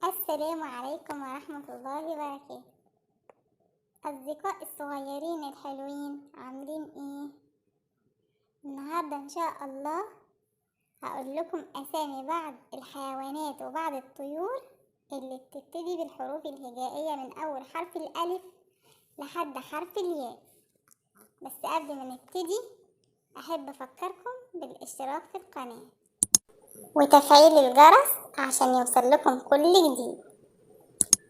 السلام عليكم ورحمة الله وبركاته. أصدقائي الصغيرين الحلوين عاملين ايه؟ النهاردة ان شاء الله هقول لكم أسامي بعض الحيوانات وبعض الطيور اللي بتبتدي بالحروف الهجائية من أول حرف الألف لحد حرف الياء. بس قبل ما نبتدي أحب أفكركم بالاشتراك في القناة وتفعيل الجرس عشان يوصل لكم كل جديد.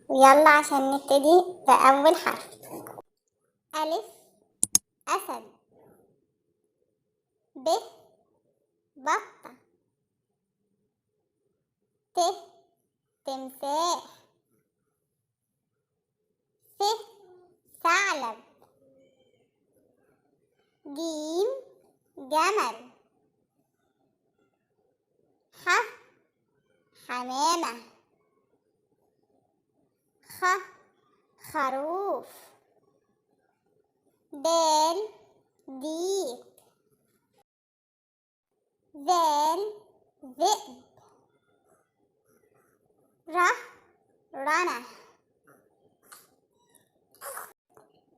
ويلا عشان نبتدي بأول حرف. ألف أسد، ب بطة، ت تمساح، ث ثعلب، جيم جمل، ح حمامة، خ خروف، دال ديك، ذال ذئب، ر رنة،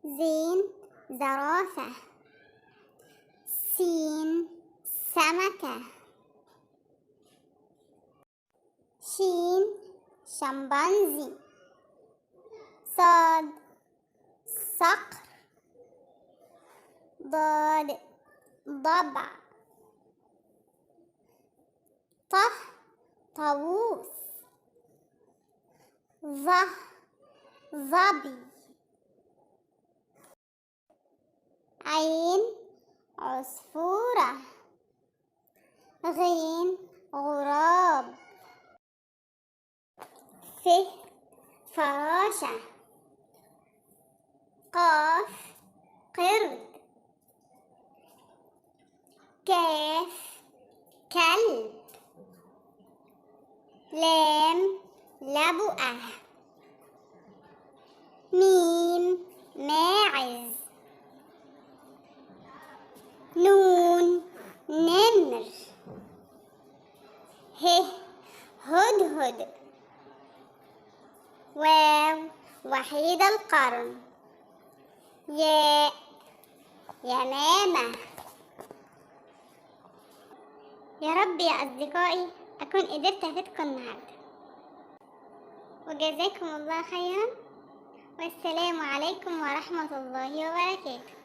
زين زرافة، سين سمكة، شين شمبانزي، صاد صقر، ضاد ضبع، ط طاووس، ظ ظبي، عين عصفورة، غين غراب، ف فراشة، قاف قرد، كاف كلب، لام لبؤة، ميم ماعز، نون نمر، ه هدهد، واو وحيد القرن، ياء يمامة. يا رب يا أصدقائي أكون قدرت أفيدكم النهاردة، وجزاكم الله خيرا، والسلام عليكم ورحمة الله وبركاته.